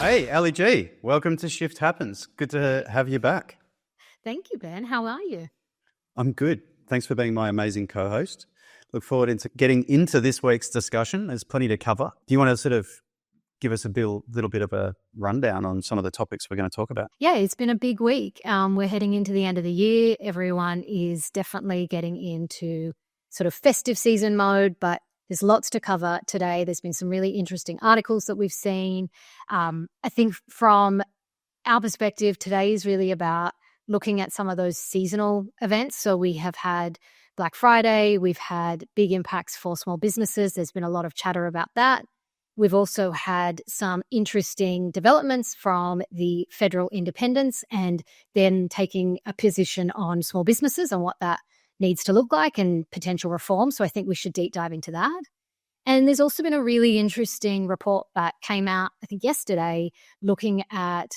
Hey, Ali G, welcome to Shift Happens. Good to have you back. Thank you, Ben. How are you? I'm good. Thanks for being my amazing co-host. Look forward to getting into this week's discussion. There's plenty to cover. Do you want to sort of give us a little bit of a rundown on some of the topics we're going to talk about? Yeah, it's been a big week. We're heading into the end of the year. Everyone is definitely getting into sort of festive season mode, but there's lots to cover today. There's been some really interesting articles that we've seen. I think from our perspective, today is really about looking at some of those seasonal events. So we have had Black Friday, we've had big impacts for small businesses. There's been a lot of chatter about that. We've also had some interesting developments from the federal independents and then taking a position on small businesses and what that needs to look like and potential reform. So I think we should deep dive into that. And there's also been a really interesting report that came out, I think yesterday, looking at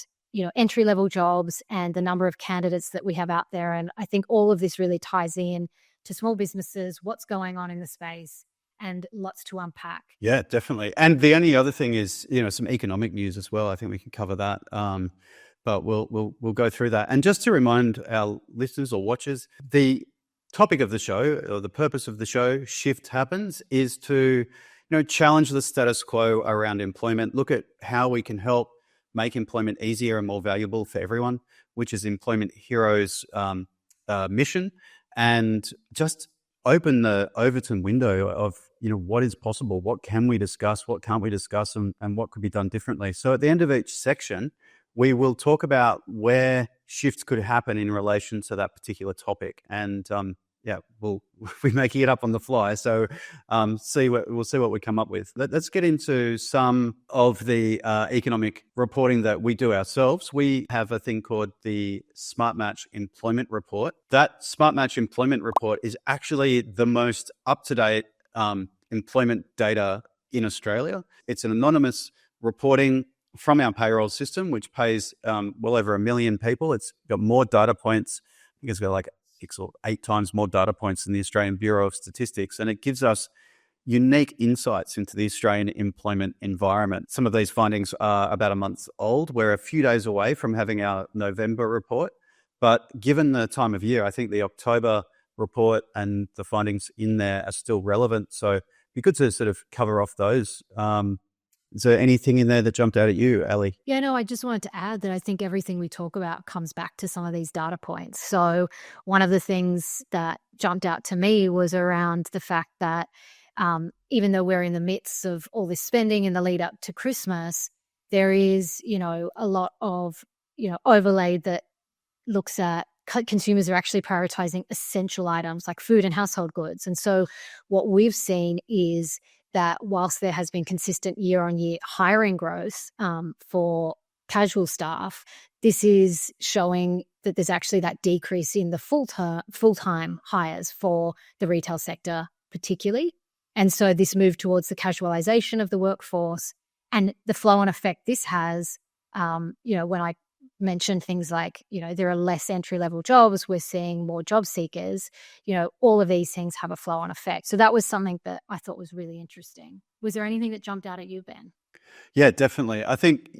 entry-level jobs and the number of candidates that we have out there. And I think all of this really ties in to small businesses, what's going on in the space, and lots to unpack. Yeah, definitely. And the only other thing is, some economic news as well. I think we can cover that. But we'll go through that. And just to remind our listeners or watchers, the topic of the show, or the purpose of the show, Shift Happens, is to challenge the status quo around employment, look at how we can help make employment easier and more valuable for everyone, which is Employment Heroes' mission, and just open the Overton window of what is possible, what can we discuss, what can't we discuss, and what could be done differently. So at the end of each section, we will talk about where shifts could happen in relation to that particular topic. And we'll be making it up on the fly. So we'll see what we come up with. Let's get into some of the economic reporting that we do ourselves. We have a thing called the Smart Match Employment Report. That Smart Match Employment Report is actually the most up-to-date employment data in Australia. It's an anonymous reporting from our payroll system, which pays well over 1 million people. It's got more data points. I think it's got like 6 or 8 times more data points than the Australian Bureau of Statistics. And it gives us unique insights into the Australian employment environment. Some of these findings are about a month old. We're a few days away from having our November report. But given the time of year, I think the October report and the findings in there are still relevant. So it'd be good to sort of cover off those. Is there anything in there that jumped out at you, Ali? Yeah, no, I just wanted to add that I think everything we talk about comes back to some of these data points. So one of the things that jumped out to me was around the fact that even though we're in the midst of all this spending in the lead up to Christmas, there is, a lot of, overlay that looks at consumers are actually prioritizing essential items like food and household goods. And so what we've seen is that whilst there has been consistent year-on-year hiring growth for casual staff, this is showing that there's actually that decrease in the full-time hires for the retail sector particularly. And so this move towards the casualisation of the workforce and the flow-on effect this has, when I mentioned things like, there are less entry-level jobs, we're seeing more job seekers, all of these things have a flow-on effect. So that was something that I thought was really interesting. Was there anything that jumped out at you, Ben? Yeah, definitely. I think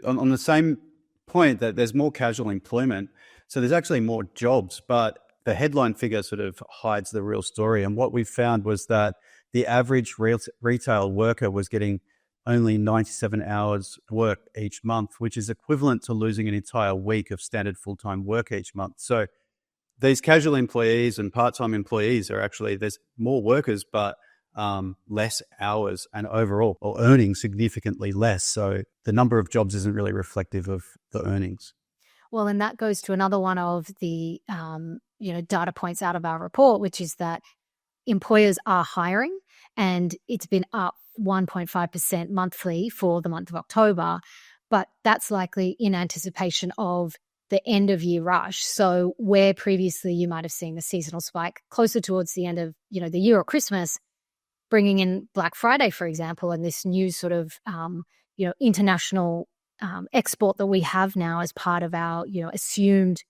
on the same point that there's more casual employment, so there's actually more jobs, but the headline figure sort of hides the real story. And what we found was that the average retail worker was getting only 97 hours work each month, which is equivalent to losing an entire week of standard full-time work each month. So these casual employees and part-time employees are actually, there's more workers, but less hours and overall, or earning significantly less. So the number of jobs isn't really reflective of the earnings. Well, and that goes to another one of the, data points out of our report, which is that employers are hiring and it's been up 1.5% monthly for the month of October, but that's likely in anticipation of the end of year rush. So where previously you might have seen the seasonal spike closer towards the end of, the year or Christmas, bringing in Black Friday, for example, and this new sort of, international export that we have now as part of our, assumed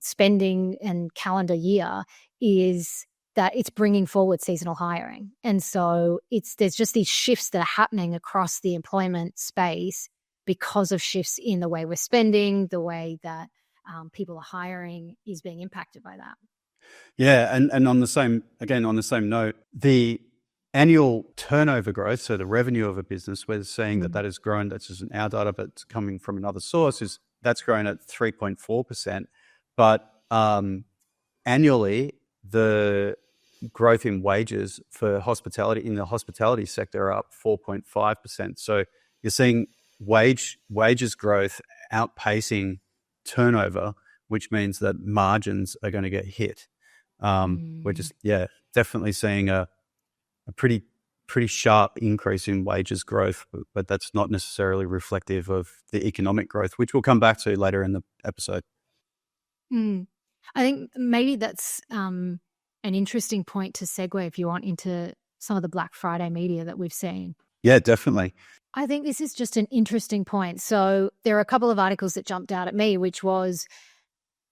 spending and calendar year is that it's bringing forward seasonal hiring. And so there's just these shifts that are happening across the employment space because of shifts in the way we're spending, the way that people are hiring is being impacted by that. Yeah, and on the same note, the annual turnover growth, so the revenue of a business, we're seeing that has grown. That's just in our data, but it's coming from another source. That's grown at 3.4%, but annually the growth in wages for hospitality in the hospitality sector are up 4.5%. So you're seeing wages growth outpacing turnover, which means that margins are going to get hit. We're just definitely seeing a pretty sharp increase in wages growth, but that's not necessarily reflective of the economic growth, which we'll come back to later in the episode. I think maybe that's an interesting point to segue, if you want, into some of the Black Friday media that we've seen. Yeah, definitely. I think this is just an interesting point. So there are a couple of articles that jumped out at me, which was,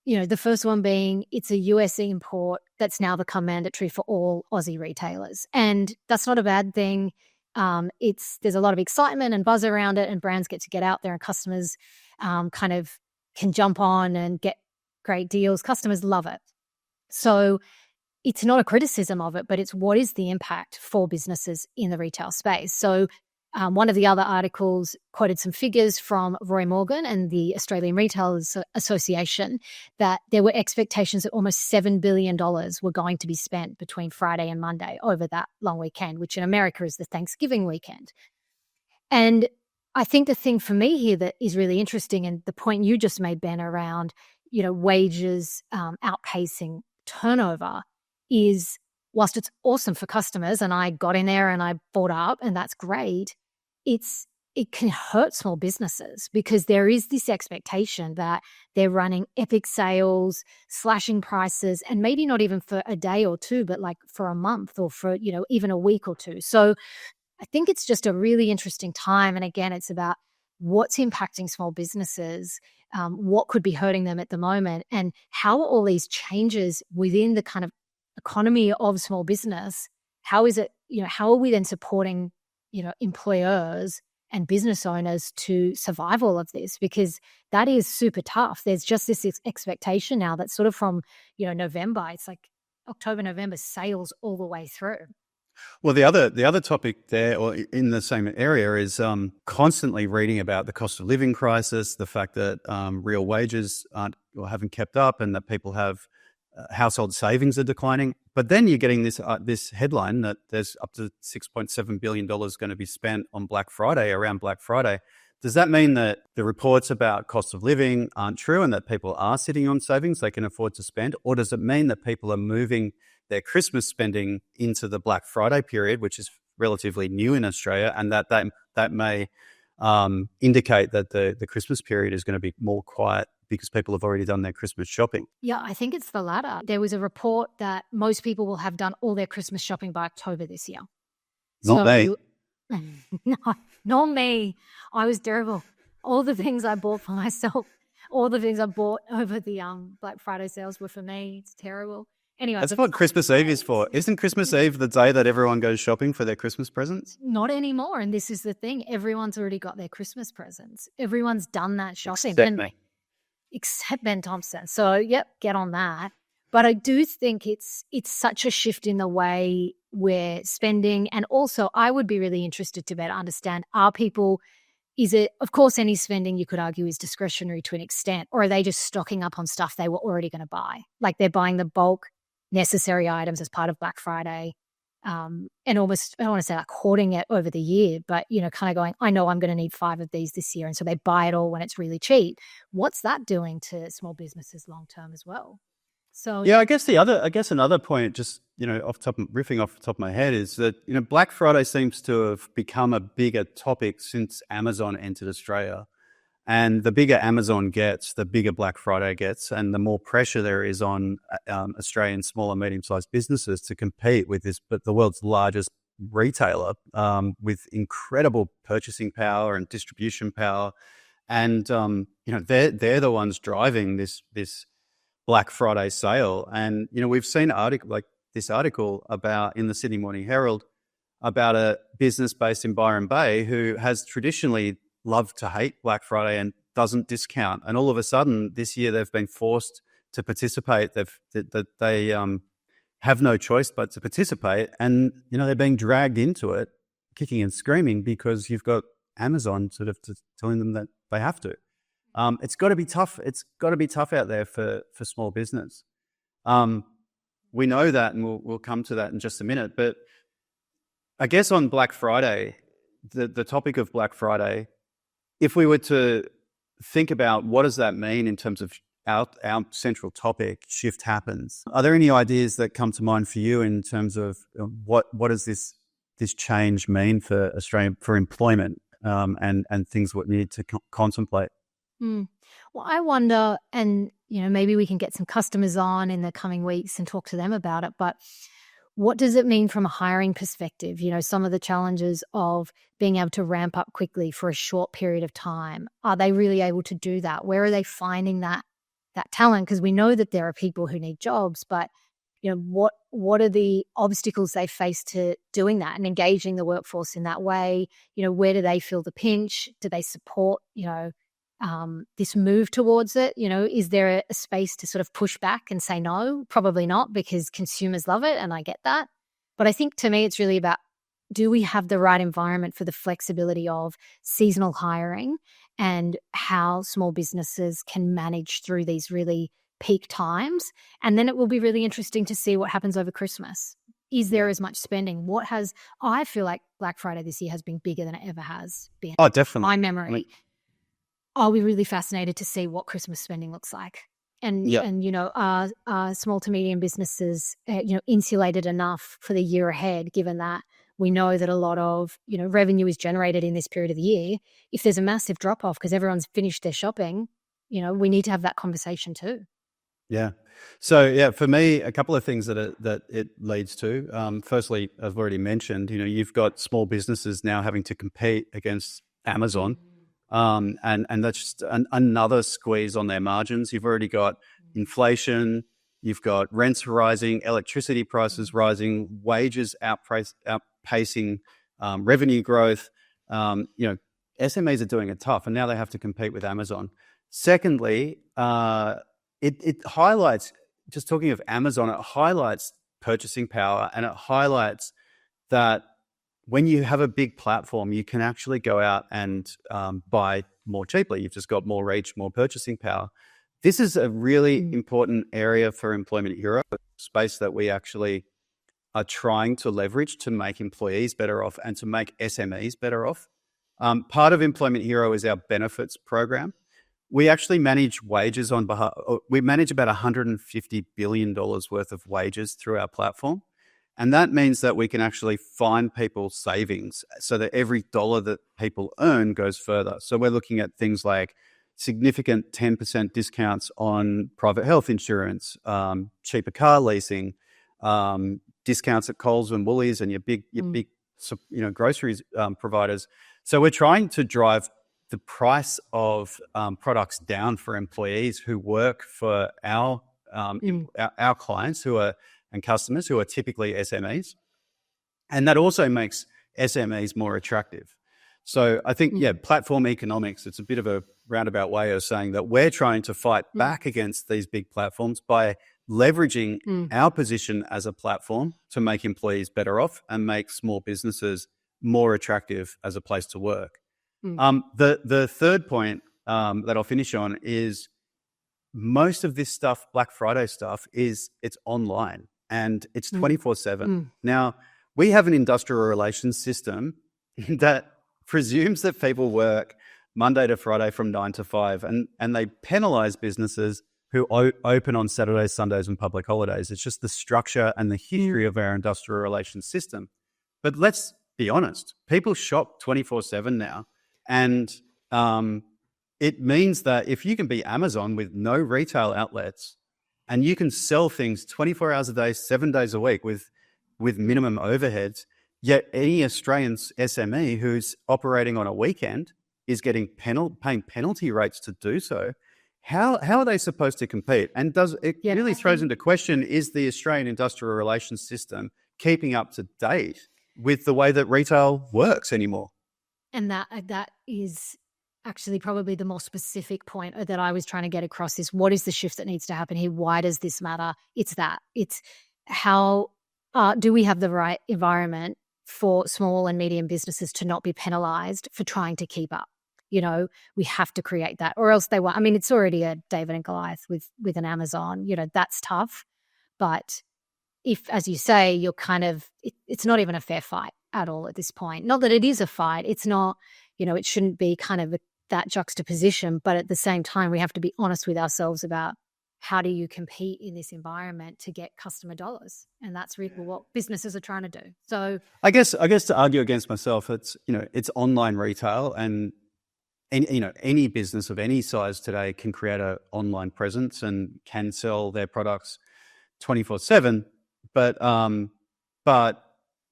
the first one being it's a US import that's now become mandatory for all Aussie retailers. And that's not a bad thing. There's a lot of excitement and buzz around it, and brands get to get out there, and customers kind of can jump on and get great deals. Customers love it. So it's not a criticism of it, but it's what is the impact for businesses in the retail space. So one of the other articles quoted some figures from Roy Morgan and the Australian Retailers Association that there were expectations that almost $7 billion were going to be spent between Friday and Monday over that long weekend, which in America is the Thanksgiving weekend. And I think the thing for me here that is really interesting, and the point you just made, Ben, around wages outpacing turnover, is whilst it's awesome for customers, and I got in there and I bought up, and that's great, it can hurt small businesses because there is this expectation that they're running epic sales, slashing prices, and maybe not even for a day or two, but like for a month or for, even a week or two. So I think it's just a really interesting time. And again, it's about what's impacting small businesses, what could be hurting them at the moment, and how are all these changes within the kind of economy of small business, how is it, how are we then supporting, employers and business owners to survive all of this? Because that is super tough. There's just this expectation now that sort of from, November, it's like October, November, sales all the way through. Well, the other topic there, or in the same area, is constantly reading about the cost of living crisis, the fact that real wages haven't kept up, and that people have household savings are declining. But then you're getting this headline that there's up to $6.7 billion going to be spent on Black Friday, around Black Friday. Does that mean that the reports about cost of living aren't true and that people are sitting on savings they can afford to spend? Or does it mean that people are moving their Christmas spending into the Black Friday period, which is relatively new in Australia, and that may indicate that the Christmas period is going to be more quiet because people have already done their Christmas shopping? Yeah, I think it's the latter. There was a report that most people will have done all their Christmas shopping by October this year. Not me. No, not me. I was terrible. All the things I bought for myself, all the things I bought over the Black Friday sales were for me. It's terrible. Anyway, that's what Christmas Eve is for. Isn't Christmas Eve the day that everyone goes shopping for their Christmas presents? Not anymore. And this is the thing. Everyone's already got their Christmas presents. Everyone's done that shopping. Except Ben Thompson. So, yep, get on that. But I do think it's such a shift in the way we're spending. And also, I would be really interested to better understand, is it, of course, any spending you could argue is discretionary to an extent, or are they just stocking up on stuff they were already going to buy? Like they're buying the bulk necessary items as part of Black Friday, and almost, I don't want to say like hoarding it over the year, but, kind of going, I know I'm going to need 5 of these this year. And so they buy it all when it's really cheap. What's that doing to small businesses long-term as well? So, yeah, I guess another point, just, riffing off the top of my head, is that, Black Friday seems to have become a bigger topic since Amazon entered Australia. And the bigger Amazon gets, the bigger Black Friday gets, and the more pressure there is on Australian small and medium-sized businesses to compete with the world's largest retailer, with incredible purchasing power and distribution power. And they're the ones driving this Black Friday sale. And we've seen this article about in the Sydney Morning Herald about a business based in Byron Bay who has traditionally love to hate Black Friday and doesn't discount. And all of a sudden this year they've been forced to participate. They have no choice but to participate. And, they're being dragged into it, kicking and screaming, because you've got Amazon sort of telling them that they have to. It's got to be tough. It's got to be tough out there for small business. We know that, and we'll come to that in just a minute. But I guess on Black Friday, the topic of Black Friday, if we were to think about what does that mean in terms of our central topic, shift happens. Are there any ideas that come to mind for you in terms of what does this change mean for Australia, for employment, and things what we need to contemplate? Well, I wonder, and maybe we can get some customers on in the coming weeks and talk to them about it, but what does it mean from a hiring perspective? Some of the challenges of being able to ramp up quickly for a short period of time. Are they really able to do that? Where are they finding that talent? Because we know that there are people who need jobs, but what are the obstacles they face to doing that and engaging the workforce in that way? Where do they feel the pinch? Do they support, this move towards it? Is there a space to sort of push back and say no? Probably not, because consumers love it, and I get that. But I think to me, it's really about, do we have the right environment for the flexibility of seasonal hiring and how small businesses can manage through these really peak times? And then it will be really interesting to see what happens over Christmas. Is there as much spending? I feel like Black Friday this year has been bigger than it ever has been. Oh, definitely. My memory. I'll be really fascinated to see what Christmas spending looks like. And are small to medium businesses, insulated enough for the year ahead, given that we know that a lot of, revenue is generated in this period of the year. If there's a massive drop off because everyone's finished their shopping, we need to have that conversation too. Yeah. So for me, a couple of things that it leads to. Firstly, I've already mentioned, you've got small businesses now having to compete against Amazon. And that's just another squeeze on their margins. You've already got inflation, you've got rents rising, electricity prices rising, wages outpacing revenue growth. SMEs are doing it tough, and now they have to compete with Amazon. Secondly, it highlights, just talking of Amazon, it highlights purchasing power, and it highlights that when you have a big platform, you can actually go out and buy more cheaply. You've just got more reach, more purchasing power. This is a really important area for Employment Hero, a space that we actually are trying to leverage to make employees better off and to make SMEs better off. Part of Employment Hero is our benefits program. We actually manage wages on behalf. We manage about $150 billion worth of wages through our platform. And that means that we can actually find people savings so that every dollar that people earn goes further. So we're looking at things like significant 10% discounts on private health insurance, cheaper car leasing, discounts at Coles and Woolies and your big groceries providers. So we're trying to drive the price of products down for employees who work for our clients and customers who are typically SMEs. And that also makes SMEs more attractive. So I think, platform economics, it's a bit of a roundabout way of saying that we're trying to fight back against these big platforms by leveraging our position as a platform to make employees better off and make small businesses more attractive as a place to work. The third point that I'll finish on is most of this stuff, Black Friday stuff, it's online. And it's 24/7. Now, we have an industrial relations system that presumes that people work Monday to Friday from 9 to 5, and they penalize businesses who open on Saturdays, Sundays, and public holidays. It's just the structure and the history of our industrial relations system. But let's be honest, people shop 24/7 now. And it means that if you can be Amazon with no retail outlets, and you can sell things 24 hours a day, 7 days a week with minimum overheads, yet any Australian SME who's operating on a weekend is getting paying penalty rates to do so. How are they supposed to compete? And really throws into question, is the Australian industrial relations system keeping up to date with the way that retail works anymore? And that is actually probably the more specific point that I was trying to get across is what is the shift that needs to happen here? Why does this matter? It's that. It's how do we have the right environment for small and medium businesses to not be penalized for trying to keep up? We have to create that, or else they won't. I mean, it's already a David and Goliath with an Amazon. That's tough. But if, as you say, you're kind of, it's not even a fair fight at all at this point. Not that it is a fight. It's not, it shouldn't be kind of that juxtaposition. But at the same time, we have to be honest with ourselves about how do you compete in this environment to get customer dollars? And that's really what businesses are trying to do. So I guess to argue against myself, it's online retail, and any business of any size today can create an online presence and can sell their products 24/7. But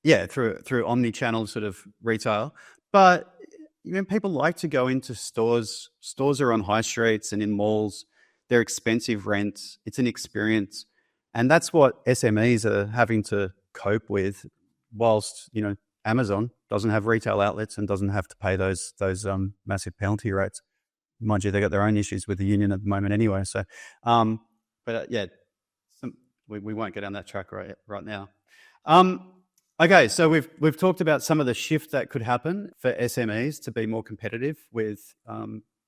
yeah, through omni-channel sort of retail. But people like to go into stores. Stores are on high streets and in malls. They're expensive rents. It's an experience. And that's what SMEs are having to cope with, whilst, Amazon doesn't have retail outlets and doesn't have to pay those massive penalty rates. Mind you, they got their own issues with the union at the moment anyway. So, we won't go down that track right now. Okay, so we've talked about some of the shift that could happen for SMEs to be more competitive with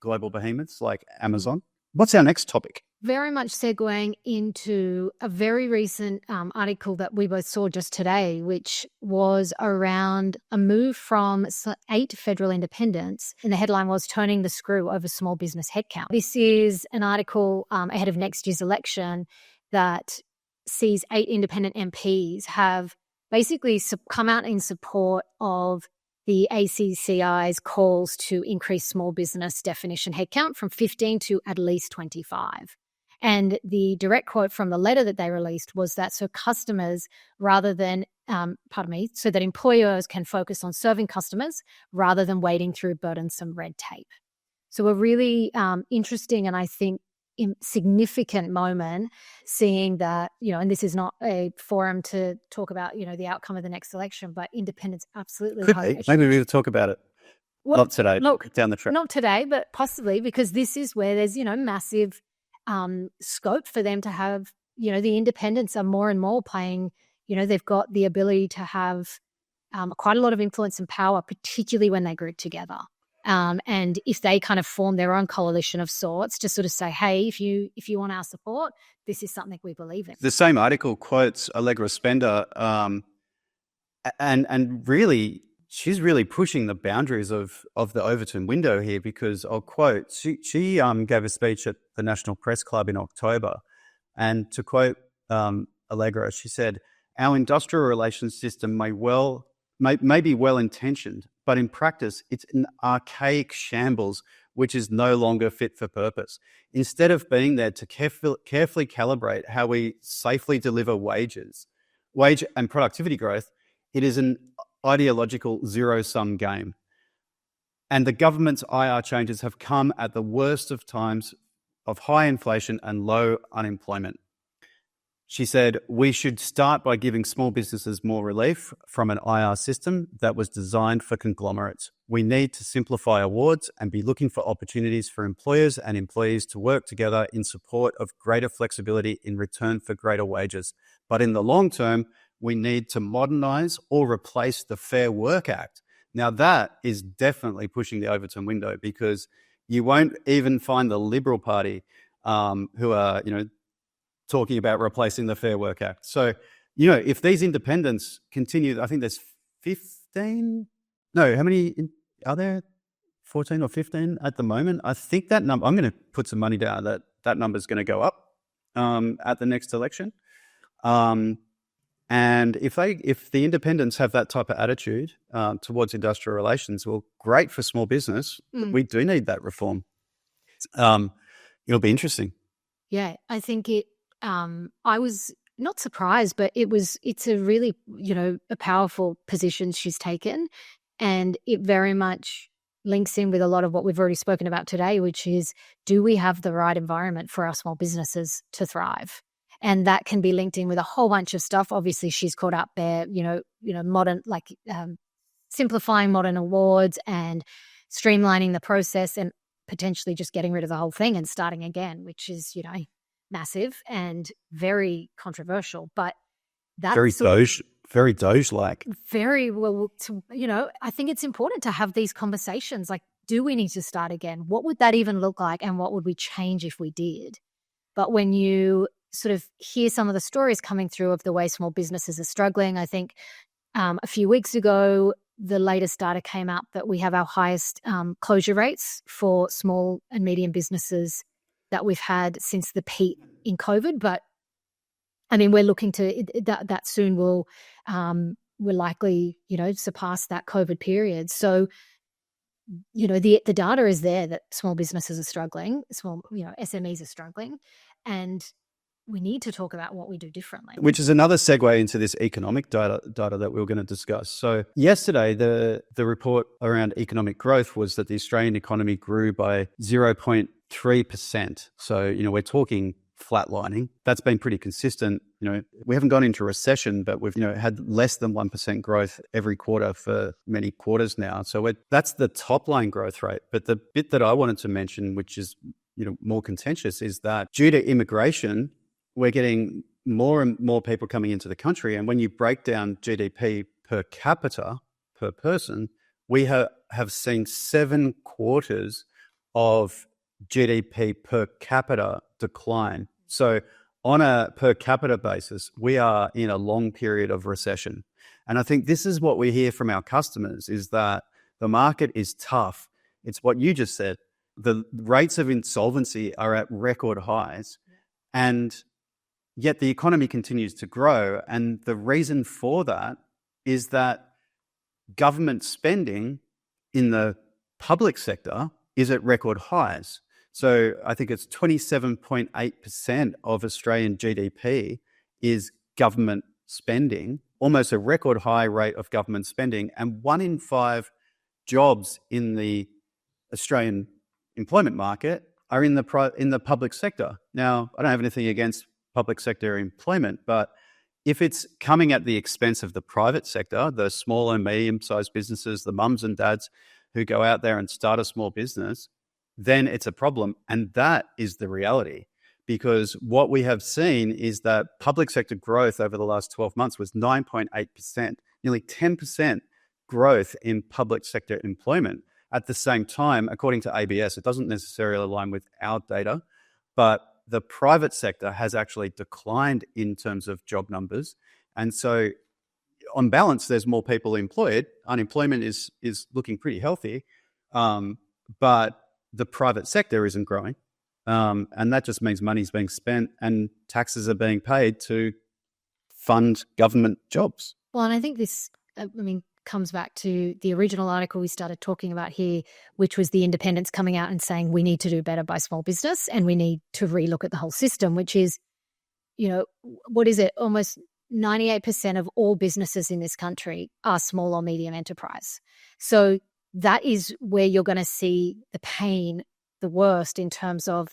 global behemoths like Amazon. What's our next topic? Very much segueing into a very recent article that we both saw just today, which was around a move from 8 federal independents. And the headline was "Turning the Screw Over Small Business Headcount." This is an article ahead of next year's election that sees 8 independent MPs have basically come out in support of the ACCI's calls to increase small business definition headcount from 15 to at least 25. And the direct quote from the letter that they released was that so that employers can focus on serving customers rather than wading through burdensome red tape. So a really interesting and I think significant moment, seeing that, and this is not a forum to talk about, the outcome of the next election, but independents absolutely could be. Maybe we'll talk about it. Well, not today, down the track. Not today, but possibly, because this is where there's, massive scope for them to have, the independents are more and more playing, they've got the ability to have quite a lot of influence and power, particularly when they group together. And if they kind of form their own coalition of sorts to sort of say, hey, if you want our support, this is something we believe in. The same article quotes Allegra Spender, and really, she's really pushing the boundaries of the Overton window here, because I'll quote, she gave a speech at the National Press Club in October, and to quote Allegra, she said, "Our industrial relations system may be well-intentioned, but in practice, it's an archaic shambles which is no longer fit for purpose. Instead of being there to carefully calibrate how we safely deliver wage and productivity growth, it is an ideological zero-sum game. And the government's IR changes have come at the worst of times of high inflation and low unemployment." She said, "We should start by giving small businesses more relief from an IR system that was designed for conglomerates. We need to simplify awards and be looking for opportunities for employers and employees to work together in support of greater flexibility in return for greater wages. But in the long term, we need to modernize or replace the Fair Work Act." Now that is definitely pushing the Overton window, because you won't even find the Liberal Party who are, talking about replacing the Fair Work Act. So, if these independents continue, I think there's 15. No, how many are there? 14 or 15 at the moment. I think that number, I'm going to put some money down that number is going to go up at the next election. And if the independents have that type of attitude towards industrial relations, well, great for small business. We do need that reform. It'll be interesting. Yeah, I think I was not surprised, but it's a really, a powerful position she's taken. And it very much links in with a lot of what we've already spoken about today, which is, do we have the right environment for our small businesses to thrive? And that can be linked in with a whole bunch of stuff. Obviously, she's caught up there, modern, simplifying modern awards and streamlining the process, and potentially just getting rid of the whole thing and starting again, which is, massive and very controversial. But that's very Doge-like. Very well, I think it's important to have these conversations. Like, do we need to start again? What would that even look like? And what would we change if we did? But when you sort of hear some of the stories coming through of the way small businesses are struggling, I think a few weeks ago, the latest data came out that we have our highest closure rates for small and medium businesses that we've had since the peak in COVID. But I mean, we're looking to that soon will we're likely, surpass that COVID period. So, the data is there that small businesses are struggling, SMEs are struggling, and we need to talk about what we do differently. Which is another segue into this economic data that we were going to discuss. So yesterday, the report around economic growth was that the Australian economy grew by 0.3%. So, we're talking flatlining. That's been pretty consistent. We haven't gone into recession, but we've, had less than 1% growth every quarter for many quarters now. So that's the top line growth rate. But the bit that I wanted to mention, which is, more contentious, is that due to immigration, we're getting more and more people coming into the country. And when you break down GDP per capita, per person, we have seen 7 quarters of GDP per capita decline. So on a per capita basis, we are in a long period of recession. And I think this is what we hear from our customers, is that the market is tough. It's what you just said. The rates of insolvency are at record highs, and yet the economy continues to grow. And the reason for that is that government spending in the public sector is at record highs. So I think it's 27.8% of Australian GDP is government spending, almost a record high rate of government spending. And 1 in 5 jobs in the Australian employment market are in the public sector. Now, I don't have anything against public sector employment, but if it's coming at the expense of the private sector, the small and medium-sized businesses, the mums and dads who go out there and start a small business, then it's a problem. And that is the reality, because what we have seen is that public sector growth over the last 12 months was 9.8%, nearly 10% growth in public sector employment. At the same time, according to ABS, it doesn't necessarily align with our data, but the private sector has actually declined in terms of job numbers. And so on balance, there's more people employed. Unemployment is looking pretty healthy, but the private sector isn't growing. And that just means money's being spent and taxes are being paid to fund government jobs. Well, and I think this, comes back to the original article we started talking about here, which was the independents coming out and saying we need to do better by small business and we need to relook at the whole system, which is, what is it? Almost 98% of all businesses in this country are small or medium enterprise. So that is where you're going to see the pain the worst in terms of,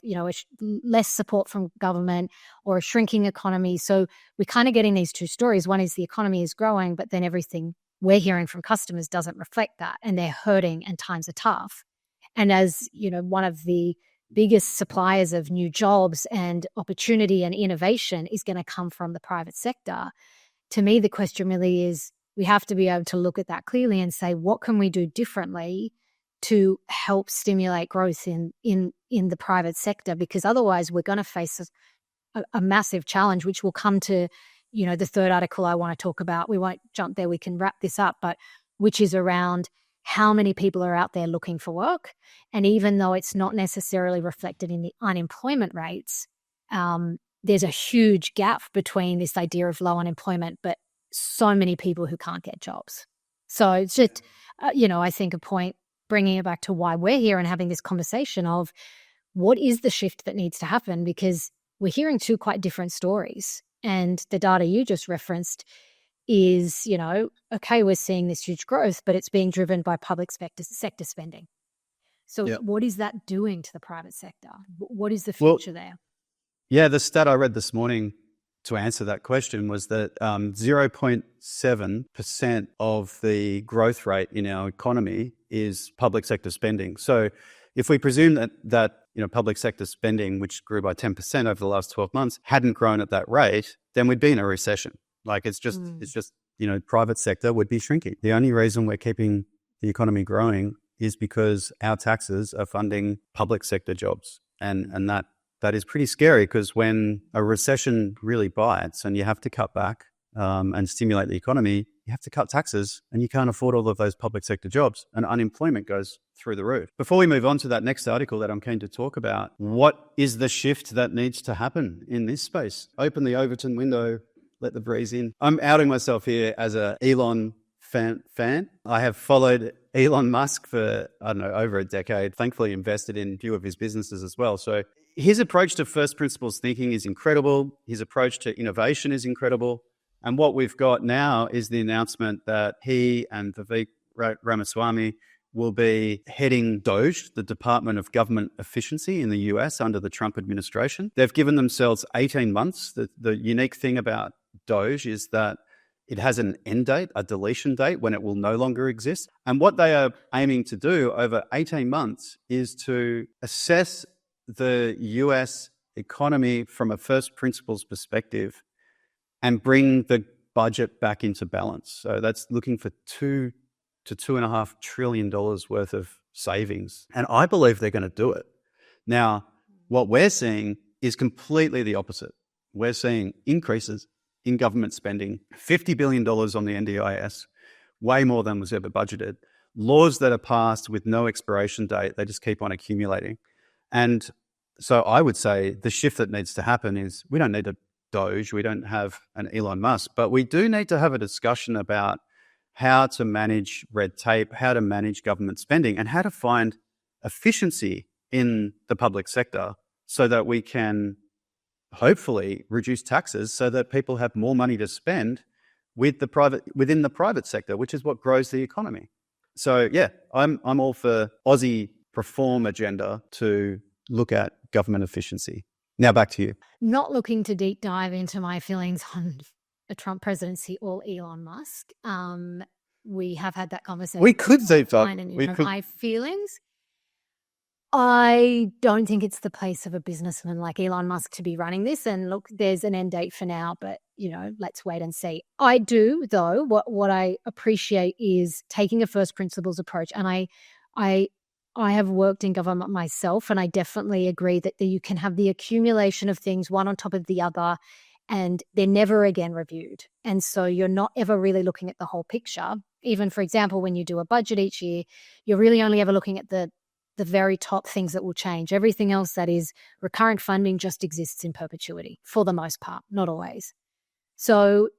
less support from government or a shrinking economy. So we're kind of getting these two stories. One is the economy is growing, but then everything we're hearing from customers doesn't reflect that, and they're hurting and times are tough. And as, one of the biggest suppliers of new jobs and opportunity and innovation is going to come from the private sector. To me, the question really is, we have to be able to look at that clearly and say, what can we do differently to help stimulate growth in the private sector? Because otherwise we're going to face a massive challenge, which will come to, the third article I want to talk about. We won't jump there. We can wrap this up, but which is around how many people are out there looking for work. And even though it's not necessarily reflected in the unemployment rates, there's a huge gap between this idea of low unemployment, but so many people who can't get jobs. So it's just, I think a point, bringing it back to why we're here and having this conversation of what is the shift that needs to happen, because we're hearing two quite different stories. And the data you just referenced is, okay, we're seeing this huge growth, but it's being driven by public sector spending. So What is that doing to the private sector? What is the future there? Yeah, the stat I read this morning to answer that question was that 0.7% of the growth rate in our economy is public sector spending. So, If we presume that public sector spending, which grew by 10% over the last 12 months, hadn't grown at that rate, then we'd be in a recession. Like it's just private sector would be shrinking. The only reason we're keeping the economy growing is because our taxes are funding public sector jobs. And that is pretty scary, because when a recession really bites and you have to cut back and stimulate the economy, you have to cut taxes, and you can't afford all of those public sector jobs, and unemployment goes through the roof. Before we move on to that next article that I'm keen to talk about, what is the shift that needs to happen in this space? Open the Overton window, let the breeze in. I'm outing myself here as a Elon fan. I have followed Elon Musk for, over a decade, thankfully invested in a few of his businesses as well. So his approach to first principles thinking is incredible. His approach to innovation is incredible. And what we've got now is the announcement that he and Vivek Ramaswamy will be heading DOGE, the Department of Government Efficiency in the US under the Trump administration. They've given themselves 18 months. The unique thing about DOGE is that it has an end date, a deletion date, when it will no longer exist. And what they are aiming to do over 18 months is to assess the US economy from a first principles perspective and bring the budget back into balance. So that's looking for $2 to $2.5 trillion worth of savings. And I believe they're going to do it. Now, what we're seeing is completely the opposite. We're seeing increases in government spending, $50 billion on the NDIS, way more than was ever budgeted. Laws that are passed with no expiration date, they just keep on accumulating. And so I would say the shift that needs to happen is we don't need a DOGE, we don't have an Elon Musk, but we do need to have a discussion about how to manage red tape, how to manage government spending, and how to find efficiency in the public sector so that we can hopefully reduce taxes so that people have more money to spend within the private sector, which is what grows the economy. So yeah, I'm all for Aussie reform agenda to look at government efficiency. Now back to you. Not looking to deep dive into my feelings on a Trump presidency or Elon Musk. We have had that conversation. We could deep dive. My feelings. I don't think it's the place of a businessman like Elon Musk to be running this. And look, there's an end date for now, but let's wait and see. I do, though. What I appreciate is taking a first principles approach. And I have worked in government myself, and I definitely agree that you can have the accumulation of things one on top of the other, and they're never again reviewed. And so you're not ever really looking at the whole picture. Even, for example, when you do a budget each year, you're really only ever looking at the very top things that will change. Everything else that is recurrent funding just exists in perpetuity for the most part, not always. So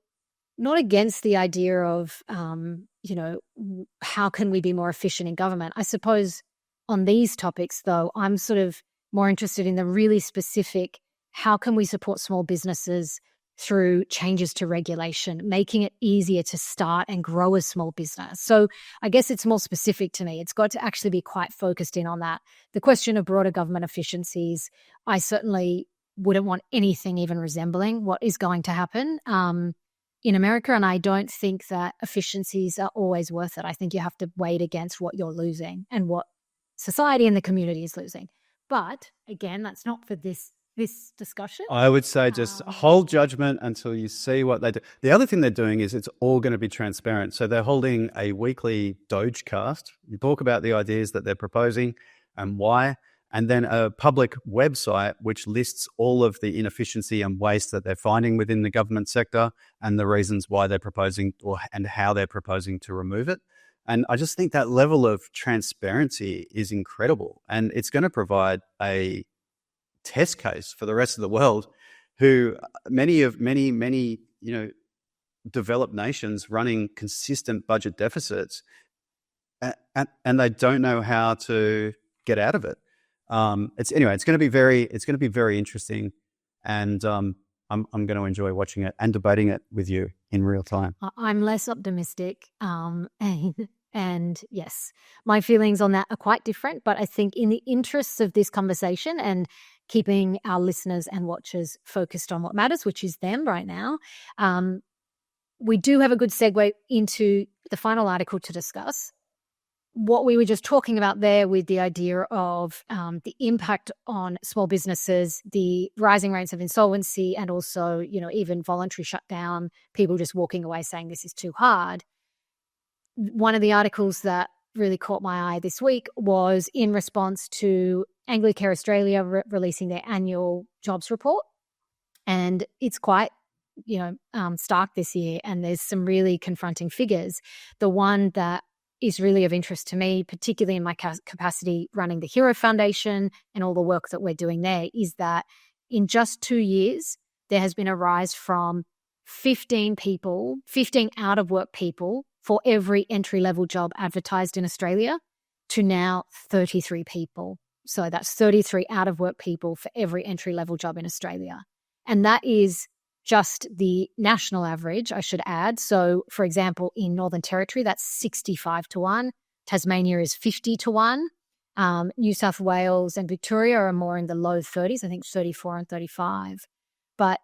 not against the idea of, how can we be more efficient in government? I suppose on these topics, though, I'm sort of more interested in the really specific, how can we support small businesses through changes to regulation, making it easier to start and grow a small business. So I guess it's more specific to me. It's got to actually be quite focused in on that. The question of broader government efficiencies, I certainly wouldn't want anything even resembling what is going to happen in America. And I don't think that efficiencies are always worth it. I think you have to weigh it against what you're losing and what society and the community is losing. But again, that's not for this discussion. I would say just hold judgment until you see what they do. The other thing they're doing is it's all going to be transparent. So they're holding a weekly Doge cast. You talk about the ideas that they're proposing and why, and then a public website which lists all of the inefficiency and waste that they're finding within the government sector and the reasons why they're proposing and how they're proposing to remove it. And I just think that level of transparency is incredible, and it's going to provide a test case for the rest of the world, who many developed nations running consistent budget deficits, and they don't know how to get out of it. It's going to be very interesting, and I'm going to enjoy watching it and debating it with you in real time. I'm less optimistic, and yes, my feelings on that are quite different. But I think in the interests of this conversation and keeping our listeners and watchers focused on what matters, which is them right now, we do have a good segue into the final article to discuss. what we were just talking about there with the idea of the impact on small businesses, the rising rates of insolvency, and also, even voluntary shutdown, people just walking away saying this is too hard. One of the articles that really caught my eye this week was in response to Anglicare Australia releasing their annual jobs report. And it's quite, stark this year. And there's some really confronting figures. The one that is really of interest to me, particularly in my capacity running the Hero Foundation and all the work that we're doing there, is that in just 2 years, there has been a rise from 15 out of work people for every entry-level job advertised in Australia to now 33 people. So that's 33 out of work people for every entry-level job in Australia. And that is just the national average, I should add. So, for example, in Northern Territory, that's 65-1. Tasmania is 50-1. New South Wales and Victoria are more in the low 30s, I think 34 and 35. But,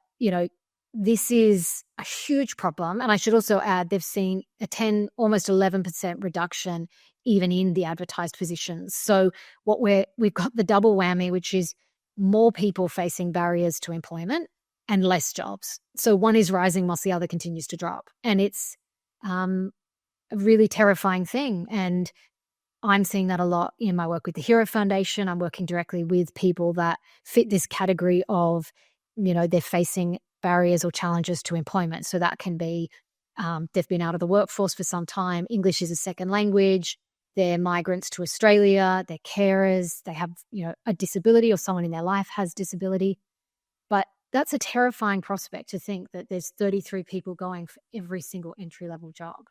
this is a huge problem. And I should also add they've seen a 10, almost 11% reduction even in the advertised positions. So we've got the double whammy, which is more people facing barriers to employment and less jobs. So one is rising whilst the other continues to drop. And it's a really terrifying thing. And I'm seeing that a lot in my work with the Hero Foundation. I'm working directly with people that fit this category of, they're facing barriers or challenges to employment. So that can be they've been out of the workforce for some time. English is a second language. They're migrants to Australia. They're carers. They have, a disability, or someone in their life has disability. But that's a terrifying prospect to think that there's 33 people going for every single entry-level job.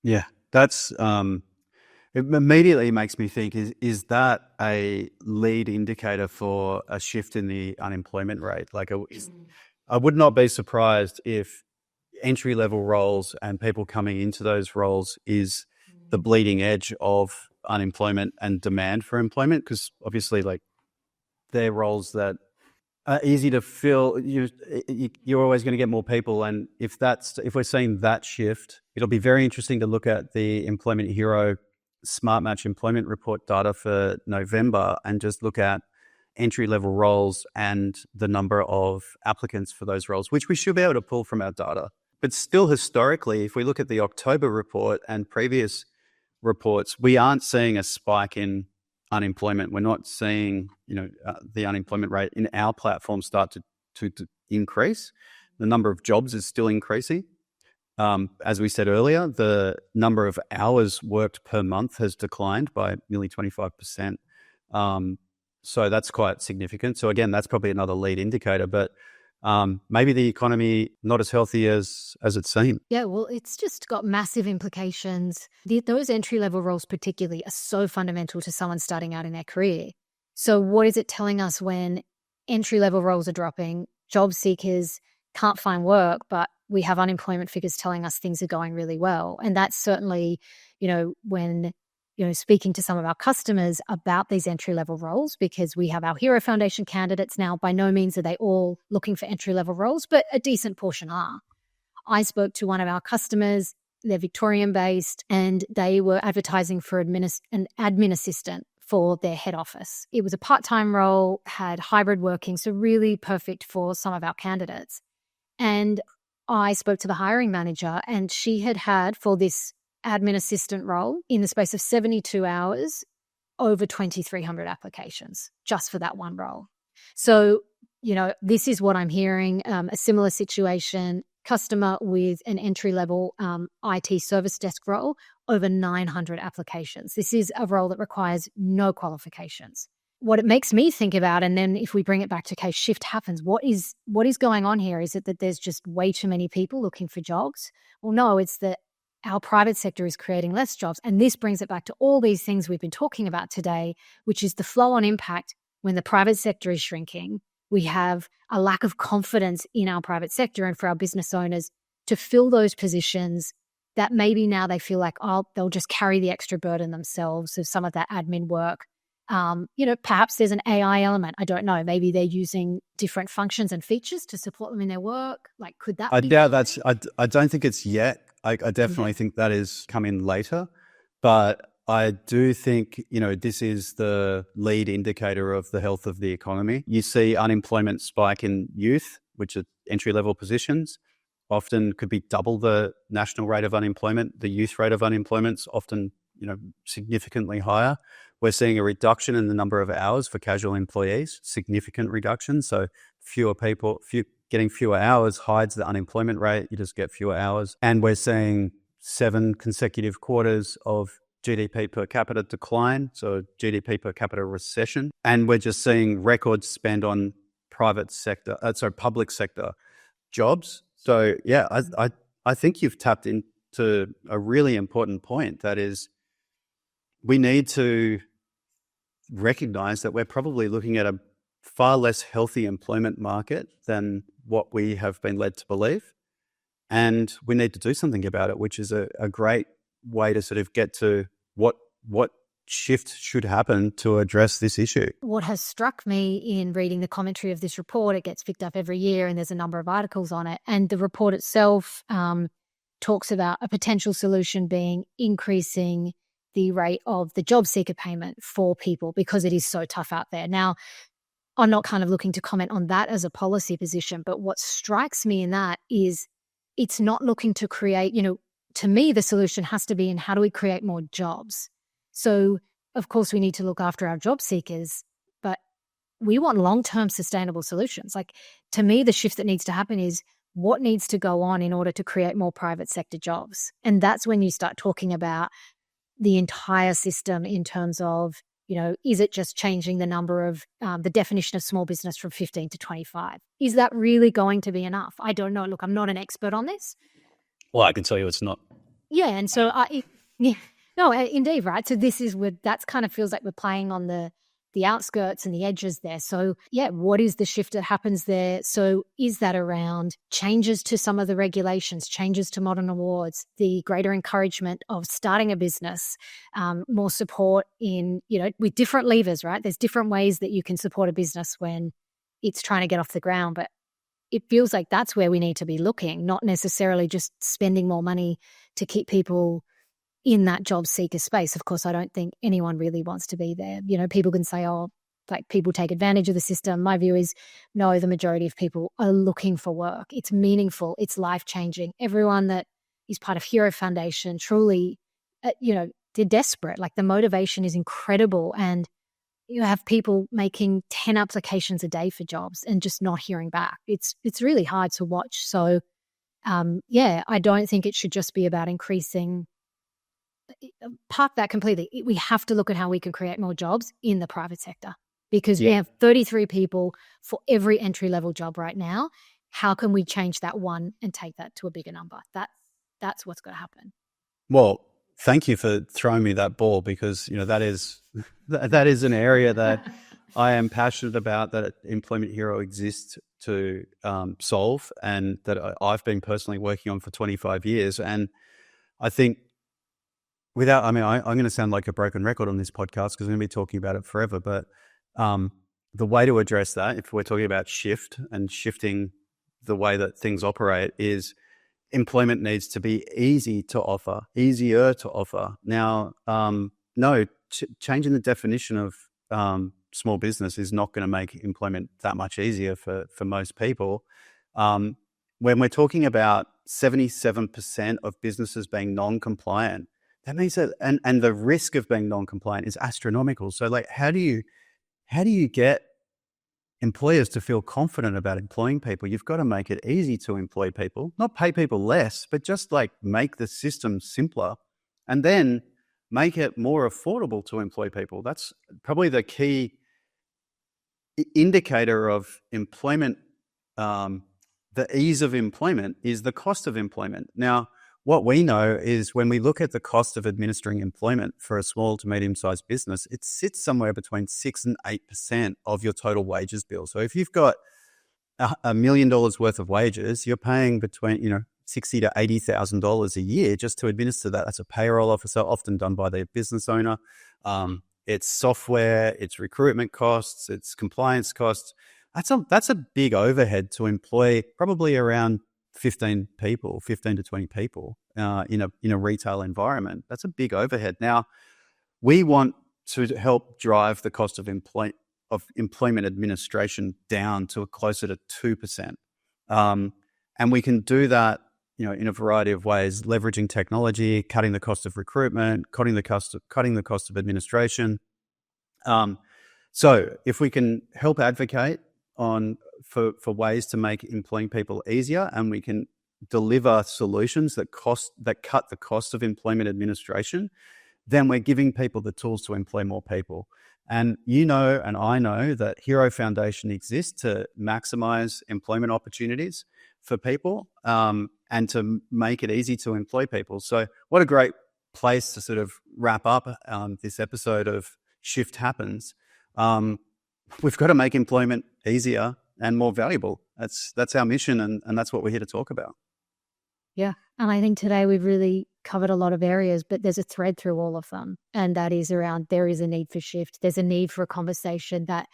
Yeah, that's it immediately makes me think, is that a lead indicator for a shift in the unemployment rate? I would not be surprised if entry-level roles and people coming into those roles is the bleeding edge of unemployment and demand for employment, because obviously, they're roles that are easy to fill. You're always going to get more people, and if we're seeing that shift, it'll be very interesting to look at the Employment Hero Smart Match employment report data for November and just look at entry-level roles and the number of applicants for those roles, which we should be able to pull from our data. But still, historically, if we look at the October report and previous reports, we aren't seeing a spike in unemployment. We're not seeing, the unemployment rate in our platform start to increase. The number of jobs is still increasing. As we said earlier, the number of hours worked per month has declined by nearly 25%. So that's quite significant. So again, that's probably another lead indicator, but maybe the economy not as healthy as it seemed. Yeah, well, it's just got massive implications. Those entry-level roles particularly are so fundamental to someone starting out in their career. So what is it telling us when entry-level roles are dropping, job seekers can't find work, but we have unemployment figures telling us things are going really well? And that's certainly, when speaking to some of our customers about these entry-level roles, because we have our Hero Foundation candidates now. By no means are they all looking for entry-level roles, but a decent portion are. I spoke to one of our customers, they're Victorian-based, and they were advertising for an admin assistant for their head office. It was a part-time role, had hybrid working, so really perfect for some of our candidates. And I spoke to the hiring manager, and she had for this admin assistant role in the space of 72 hours, over 2,300 applications just for that one role. So, this is what I'm hearing, a similar situation, customer with an entry-level IT service desk role, over 900 applications. This is a role that requires no qualifications. What it makes me think about, and then if we bring it back to case shift happens, what is going on here? Is it that there's just way too many people looking for jobs? Well, no, it's that our private sector is creating less jobs. And this brings it back to all these things we've been talking about today, which is the flow-on impact when the private sector is shrinking. We have a lack of confidence in our private sector and for our business owners to fill those positions that maybe now they feel like, they'll just carry the extra burden themselves of some of that admin work. Perhaps there's an AI element. I don't know. Maybe they're using different functions and features to support them in their work. Could that be? I doubt that's, I don't think it's yet. I definitely think that is coming later, but I do think, this is the lead indicator of the health of the economy. You see unemployment spike in youth, which are entry-level positions, often could be double the national rate of unemployment. The youth rate of unemployment is often, significantly higher. We're seeing a reduction in the number of hours for casual employees, significant reduction. So fewer people, getting fewer hours hides the unemployment rate. You just get fewer hours. And we're seeing 7 consecutive quarters of GDP per capita decline, so GDP per capita recession. And we're just seeing record spend on public sector jobs. So yeah, I think you've tapped into a really important point. That is, we need to recognize that we're probably looking at a far less healthy employment market than what we have been led to believe. And we need to do something about it, which is a great way to sort of get to what shift should happen to address this issue. What has struck me in reading the commentary of this report, it gets picked up every year and there's a number of articles on it. And the report itself talks about a potential solution being increasing the rate of the job seeker payment for people because it is so tough out there. Now, I'm not kind of looking to comment on that as a policy position, but what strikes me in that is it's not looking to create, to me, the solution has to be in how do we create more jobs? So, of course, we need to look after our job seekers, but we want long-term sustainable solutions. Like, to me, the shift that needs to happen is what needs to go on in order to create more private sector jobs. And that's when you start talking about the entire system in terms of, is it just changing the number of the definition of small business from 15 to 25? Is that really going to be enough? I don't know. Look, I'm not an expert on this. Well, I can tell you it's not. Yeah. And so, indeed, right? So this is that's kind of feels like we're playing on the outskirts and the edges there. So yeah, what is the shift that happens there? So is that around changes to some of the regulations, changes to modern awards, the greater encouragement of starting a business, more support in, with different levers, right? There's different ways that you can support a business when it's trying to get off the ground, but it feels like that's where we need to be looking, not necessarily just spending more money to keep people in that job seeker space. Of course, I don't think anyone really wants to be there. People can say, people take advantage of the system. My view is no, the majority of people are looking for work. It's meaningful. It's life-changing. Everyone that is part of Hero Foundation truly, they're desperate. Like, the motivation is incredible. And you have people making 10 applications a day for jobs and just not hearing back. It's really hard to watch. So, I don't think it should just be about increasing. Park that completely. We have to look at how we can create more jobs in the private sector because we have 33 people for every entry-level job right now. How can we change that one and take that to a bigger number? That's what's going to happen. Well, thank you for throwing me that ball because, that is an area that I am passionate about, that Employment Hero exists to solve, and that I've been personally working on for 25 years. And I think I'm going to sound like a broken record on this podcast because I'm going to be talking about it forever. But the way to address that, if we're talking about shift and shifting the way that things operate, is employment needs to be easier to offer. Now, changing the definition of small business is not going to make employment that much easier for most people. When we're talking about 77% of businesses being non-compliant, that means that, and the risk of being non-compliant is astronomical. So, like, how do you get employers to feel confident about employing people? You've got to make it easy to employ people, not pay people less, but just like make the system simpler, and then make it more affordable to employ people. That's probably the key indicator of employment. The ease of employment is the cost of employment. Now, what we know is when we look at the cost of administering employment for a small to medium-sized business, it sits somewhere between 6 and 8% of your total wages bill. So if you've got $1 million worth of wages, you're paying between $60,000 to $80,000 a year just to administer that. That's a payroll officer, often done by the business owner. It's software, it's recruitment costs, it's compliance costs. That's a big overhead to employ probably around 15 to 20 people in a retail environment. That's a big overhead. Now, we want to help drive the cost of employment administration down to closer to 2%. And we can do that, in a variety of ways, leveraging technology, cutting the cost of recruitment, cutting the cost of administration. So if we can help advocate for ways to make employing people easier, and we can deliver solutions that cut the cost of employment administration, then we're giving people the tools to employ more people. And and I know that Hero Foundation exists to maximize employment opportunities for people, and to make it easy to employ people. So what a great place to sort of wrap up this episode of Shift Happens. We've got to make employment easier and more valuable. That's our mission, and that's what we're here to talk about. Yeah. And I think today we've really covered a lot of areas, but there's a thread through all of them. And that is around, there is a need for shift. There's a need for a conversation that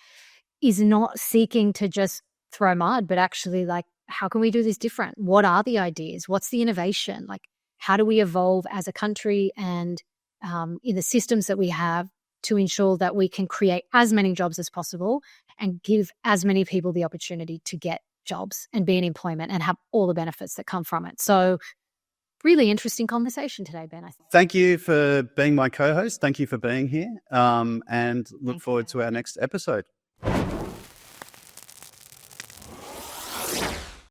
is not seeking to just throw mud, but actually like, how can we do this different? What are the ideas? What's the innovation? Like, how do we evolve as a country and in the systems that we have to ensure that we can create as many jobs as possible and give as many people the opportunity to get jobs and be in employment and have all the benefits that come from it. So really interesting conversation today, Ben. Thank you for being my co-host. Thank you for being here, and look forward to our next episode.